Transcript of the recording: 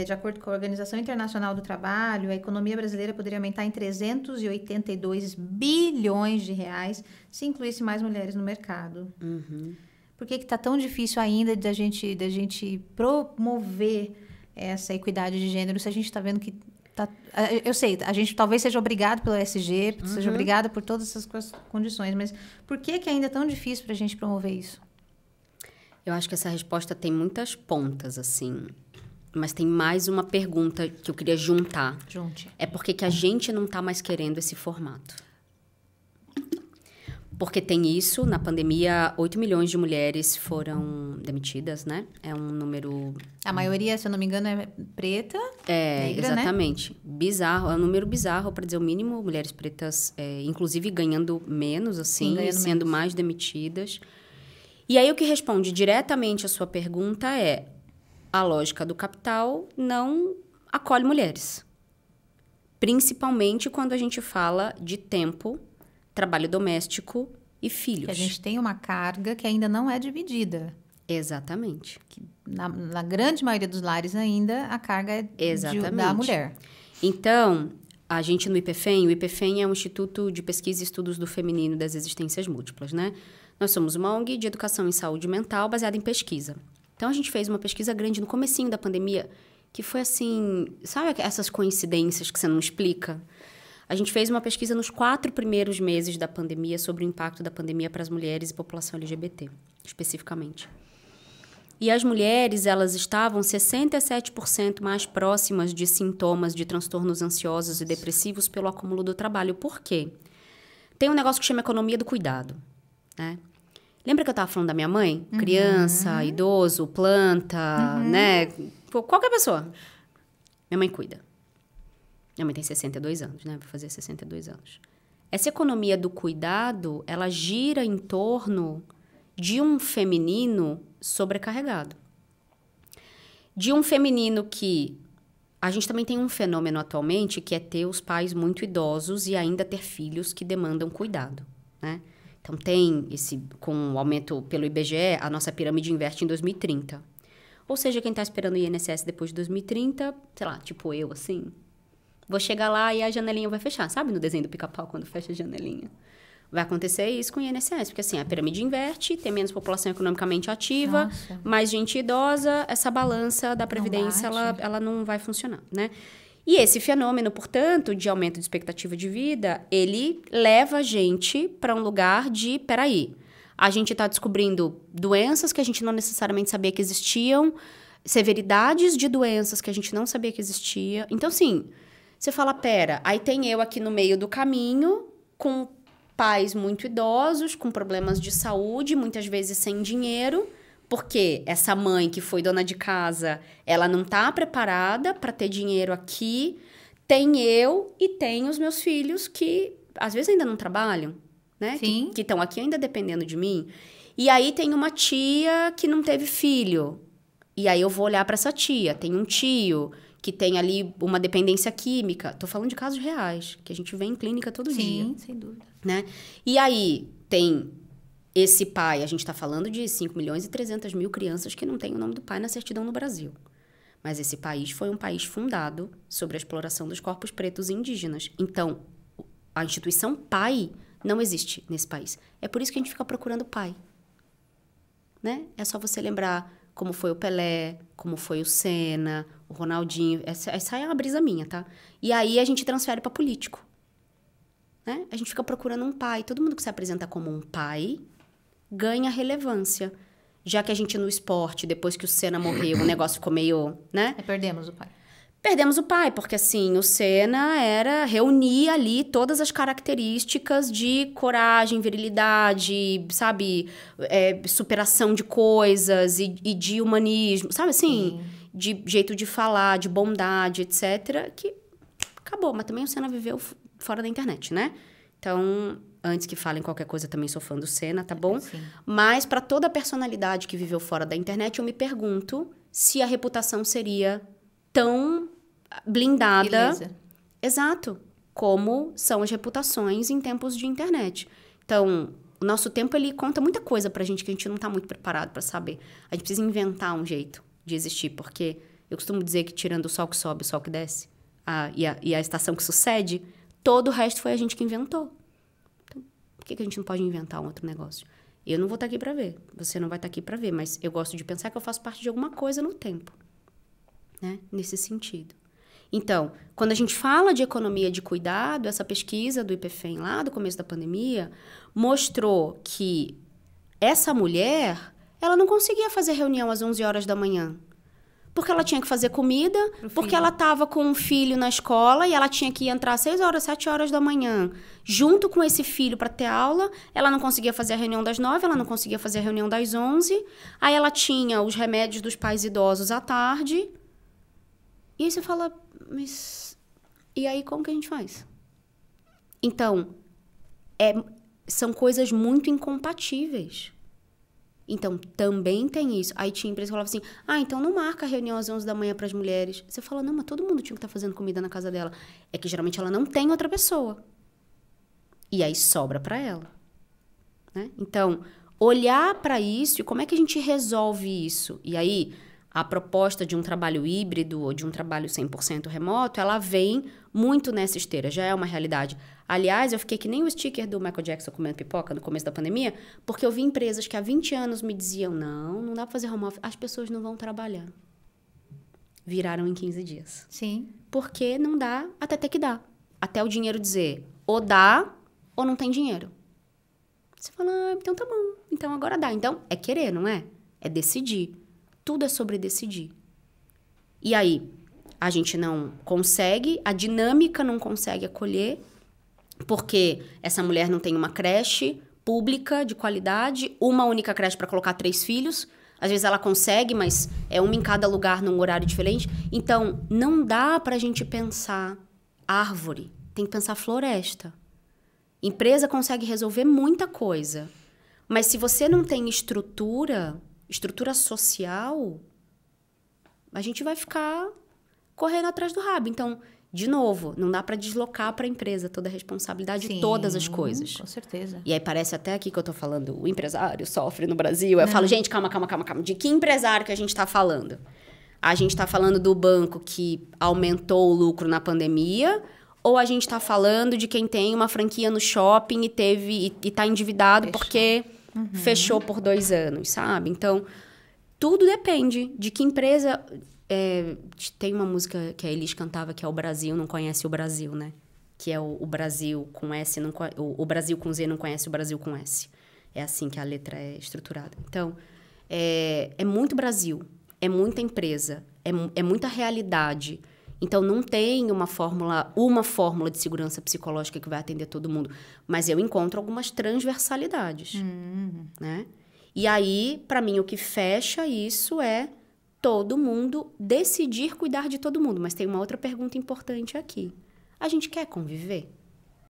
De acordo com a Organização Internacional do Trabalho, a economia brasileira poderia aumentar em 382 bilhões de reais se incluísse mais mulheres no mercado. Por que está tão difícil ainda da gente promover essa equidade de gênero se a gente está vendo que eu sei, a gente talvez seja obrigado pelo ESG, seja obrigado por todas essas condições, mas por que ainda é tão difícil para a gente promover isso? Eu acho que essa resposta tem muitas pontas, assim. Mas tem mais uma pergunta que eu queria juntar. Junte. É por que a gente não está mais querendo esse formato? Porque tem isso, na pandemia, 8 milhões de mulheres foram demitidas, né? É um número... A maioria, se eu não me engano, é preta, negra, exatamente. Né? Bizarro, é um número bizarro, para dizer o mínimo. Mulheres pretas, inclusive, ganhando menos, assim, Sim, sendo menos. mais demitidas. E aí, o que responde diretamente à sua pergunta é: a lógica do capital não acolhe mulheres. Principalmente quando a gente fala de tempo, trabalho doméstico e filhos. Que a gente tem uma carga que ainda não é dividida. Exatamente. Que na grande maioria dos lares ainda, a carga é da mulher. Então, a gente no IPFEM, o IPFEM é um Instituto de Pesquisa e Estudos do Feminino e das Existências Múltiplas, né? Nós somos uma ONG de educação em saúde mental baseada em pesquisa. Então, a gente fez uma pesquisa grande no comecinho da pandemia, que foi assim, sabe essas coincidências que você não explica? A gente fez uma pesquisa nos 4 primeiros meses da pandemia sobre o impacto da pandemia para as mulheres e população LGBT, especificamente. E as mulheres, elas estavam 67% mais próximas de sintomas de transtornos ansiosos e depressivos pelo acúmulo do trabalho. Por quê? Tem um negócio que chama economia do cuidado, né? Lembra que eu estava falando da minha mãe? Criança, idoso, planta, né? Qualquer pessoa. Minha mãe cuida. Minha mãe tem 62 anos, né? Vai fazer 62 anos. Essa economia do cuidado, ela gira em torno de um feminino sobrecarregado. De um feminino que... A gente também tem um fenômeno atualmente, que é ter os pais muito idosos e ainda ter filhos que demandam cuidado, né? Então, tem esse... Com o aumento pelo IBGE, a nossa pirâmide inverte em 2030. Ou seja, quem está esperando o INSS depois de 2030, sei lá, tipo eu, assim... Vou chegar lá e a janelinha vai fechar. Sabe no desenho do Pica-Pau, quando fecha a janelinha? Vai acontecer isso com o INSS. Porque, assim, a pirâmide inverte, tem menos população economicamente ativa, Nossa. mais gente idosa, essa balança da Previdência, ela não vai funcionar, né? E esse fenômeno, portanto, de aumento de expectativa de vida, ele leva a gente para um lugar de, peraí, a gente está descobrindo doenças que a gente não necessariamente sabia que existiam, severidades de doenças que a gente não sabia que existia. Então, assim... Você fala, pera, aí tem eu aqui no meio do caminho, com pais muito idosos, com problemas de saúde, muitas vezes sem dinheiro, porque essa mãe que foi dona de casa, ela não está preparada para ter dinheiro aqui. Tem eu e tem os meus filhos que, às vezes, ainda não trabalham, né? Sim. Que estão aqui ainda dependendo de mim. E aí tem uma tia que não teve filho. E aí eu vou olhar para essa tia. Tem um tio... que tem ali uma dependência química. Tô falando de casos reais, que a gente vê em clínica todo dia. Sim, sem dúvida. Né? E aí, tem esse pai, a gente tá falando de 5 milhões e 300 mil crianças que não têm o nome do pai na certidão no Brasil. Mas esse país foi um país fundado sobre a exploração dos corpos pretos e indígenas. Então, a instituição pai não existe nesse país. É por isso que a gente fica procurando pai. Né? É só você lembrar como foi o Pelé, como foi o Senna, o Ronaldinho. Essa é uma brisa minha, tá? E aí a gente transfere para político. Né? A gente fica procurando um pai. Todo mundo que se apresenta como um pai ganha relevância. Já que a gente no esporte, depois que o Senna morreu, o negócio ficou meio, né? Perdemos o pai. Perdemos o pai, porque assim, o Senna reunia ali todas as características de coragem, virilidade, sabe? Superação de coisas e de humanismo, sabe assim? Sim. De jeito de falar, de bondade, etc. Que acabou, mas também o Senna viveu fora da internet, né? Então, antes que falem qualquer coisa, também sou fã do Senna, tá bom? Sim. Mas para toda a personalidade que viveu fora da internet, eu me pergunto se a reputação seria tão blindada, Beleza. Exato, como são as reputações em tempos de internet. Então, o nosso tempo, ele conta muita coisa pra gente que a gente não tá muito preparado pra saber. A gente precisa inventar um jeito de existir, porque Eu costumo dizer que tirando o sol que sobe, o sol que desce, e a estação que sucede, todo o resto foi a gente que inventou. Então, por que a gente não pode inventar um outro negócio? Eu não vou estar aqui para ver, você não vai estar aqui para ver, mas eu gosto de pensar que eu faço parte de alguma coisa no tempo, né? Nesse sentido. Então, quando a gente fala de economia de cuidado, essa pesquisa do IPFEM lá do começo da pandemia mostrou que essa mulher, ela não conseguia fazer reunião às 11 horas da manhã. Porque ela tinha que fazer comida, porque ela estava com um filho na escola e ela tinha que entrar às 6 horas, 7 horas da manhã, junto com esse filho para ter aula. Ela não conseguia fazer a reunião das 9, ela não conseguia fazer a reunião das 11. Aí ela tinha os remédios dos pais idosos à tarde. E aí você fala, mas e aí como que a gente faz? Então, são coisas muito incompatíveis. Então, também tem isso. Aí tinha empresa que falava assim, então não marca a reunião às 11 da manhã para as mulheres. Você fala, não, mas todo mundo tinha que estar fazendo comida na casa dela. É que geralmente ela não tem outra pessoa. E aí sobra para ela. Né? Então, olhar para isso e como é que a gente resolve isso? E aí, a proposta de um trabalho híbrido ou de um trabalho 100% remoto, ela vem muito nessa esteira, já é uma realidade. Aliás, eu fiquei que nem o sticker do Michael Jackson comendo pipoca no começo da pandemia, porque eu vi empresas que há 20 anos me diziam, não dá para fazer home office, as pessoas não vão trabalhar. Viraram em 15 dias. Sim. Porque não dá até ter que dar. Até o dinheiro dizer, ou dá ou não tem dinheiro. Você fala, então tá bom, então agora dá. Então, é querer, não é? É decidir. Tudo é sobre decidir. E aí, a gente não consegue, a dinâmica não consegue acolher, porque essa mulher não tem uma creche pública de qualidade, uma única creche para colocar 3 filhos. Às vezes ela consegue, mas é uma em cada lugar num horário diferente. Então, não dá para a gente pensar árvore, tem que pensar floresta. Empresa consegue resolver muita coisa, mas se você não tem estrutura social, a gente vai ficar correndo atrás do rabo. Então, de novo, não dá para deslocar para a empresa toda a responsabilidade de todas as coisas. Com certeza. E aí parece até aqui que eu tô falando, o empresário sofre no Brasil. Eu falo, gente, calma. De que empresário que a gente tá falando? A gente tá falando do banco que aumentou o lucro na pandemia, ou a gente tá falando de quem tem uma franquia no shopping e tá endividado porque fechou por 2 anos, sabe? Então, tudo depende de que empresa... tem uma música que a Elis cantava, que é O Brasil Não Conhece o Brasil, né? Que é o Brasil com S, o Brasil com Z não conhece o Brasil com S. É assim que a letra é estruturada. Então, é muito Brasil, é muita empresa, é muita realidade. Então, não tem uma fórmula de segurança psicológica que vai atender todo mundo. Mas eu encontro algumas transversalidades, né? E aí, para mim, o que fecha isso é todo mundo decidir cuidar de todo mundo. Mas tem uma outra pergunta importante aqui. A gente quer conviver?